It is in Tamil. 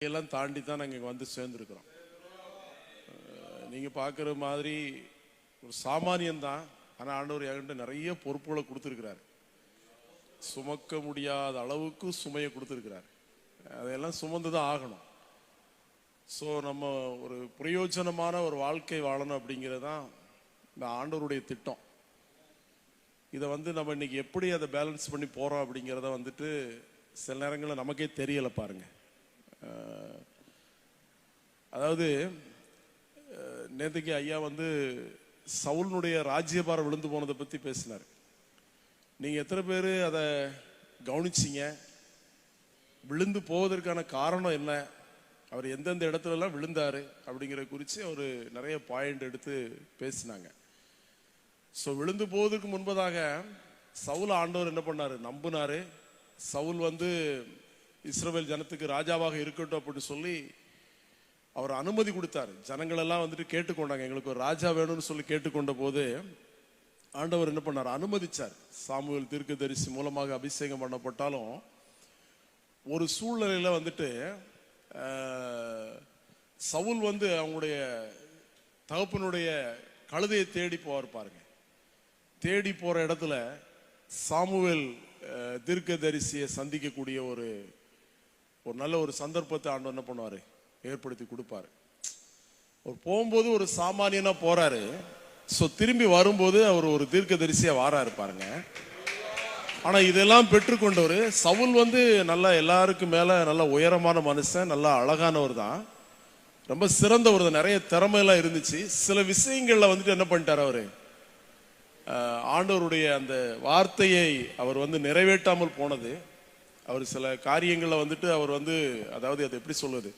எல்லாம் தாண்டி தான் நாங்கள் இங்கே வந்து சேர்ந்துருக்கிறோம். நீங்கள் பார்க்குற மாதிரி ஒரு சாமானியன்தான். ஆனால் ஆண்டவர் என்கிட்ட நிறைய பொறுப்புகளை கொடுத்துருக்கிறார். சுமக்க முடியாத அளவுக்கு சுமையை கொடுத்துருக்கிறார். அதையெல்லாம் சுமந்து தான் ஆகணும். ஸோ நம்ம ஒரு பிரயோஜனமான ஒரு வாழ்க்கை வாழணும் அப்படிங்கிறது தான் இந்த ஆண்டவருடைய திட்டம். இதை நம்ம இன்னைக்கு எப்படி அதை பேலன்ஸ் பண்ணி போகிறோம் அப்படிங்கிறத சில நேரங்களில் நமக்கே தெரியலை பாருங்க. அதாவது நேற்றுக்கு ஐயா சவுலுடைய ராஜ்யபாரம் விழுந்து போனதை பற்றி பேசினார். நீங்கள் எத்தனை பேர் அதை கவனிச்சிங்க? விழுந்து போவதற்கான காரணம் என்ன, அவர் எந்தெந்த இடத்துலலாம் விழுந்தாரு அப்படிங்கிற குறித்து அவர் நிறைய பாயிண்ட் எடுத்து பேசினாங்க. ஸோ விழுந்து போவதற்கு முன்பதாக சவுல் ஆண்டவர் என்ன பண்ணார்? நம்பினாரு. சவுல் இஸ்ரவேல் ஜனத்துக்கு ராஜாவாக இருக்கட்டும் அப்படின்னு சொல்லி அவர் அனுமதி கொடுத்தாரு. ஜனங்கள் எல்லாம் கேட்டுக்கொண்டாங்க, எங்களுக்கு ஒரு ராஜா வேணும்னு சொல்லி கேட்டுக்கொண்ட போது ஆண்டவர் என்ன பண்ணார்? அனுமதிச்சார். சாமுவேல் தீர்க்கதரிசி மூலமாக அபிஷேகம் பண்ணப்பட்டாலும் ஒரு சூழ்நிலையில சவுல் அவங்களுடைய தகப்பனுடைய கழுதையை தேடி போவார் பாருங்க. தேடி போற இடத்துல சாமுவேல் தீர்க்கதரிசியை சந்திக்கக்கூடிய ஒரு நல்ல ஒரு சந்தர்ப்பத்தை ஆண்டவர் என்ன பண்ணுவாரு? ஏற்படுத்தி கொடுப்பாரு. அவர் போகும்போது ஒரு சாமானியனா போறாரு. ஸோ திரும்பி வரும்போது அவர் ஒரு தீர்க்கதரிசியா வாராரு பாருங்க. ஆனா இதெல்லாம் பெற்றுக்கொண்டவர் சவுல் நல்லா எல்லாருக்கும் மேல நல்ல உயரமான மனுஷன், நல்லா அழகானவர் தான், ரொம்ப சிறந்தவர் தான், நிறைய திறமையெல்லாம் இருந்துச்சு. சில விஷயங்கள்ல என்ன பண்ணிட்டார் அவரு? ஆண்டவருடைய அந்த வார்த்தையை அவர் நிறைவேற்றாமல் போனது. அவர் சில காரியங்கள்ல அவர் அதாவது அதை எப்படி சொல்வது,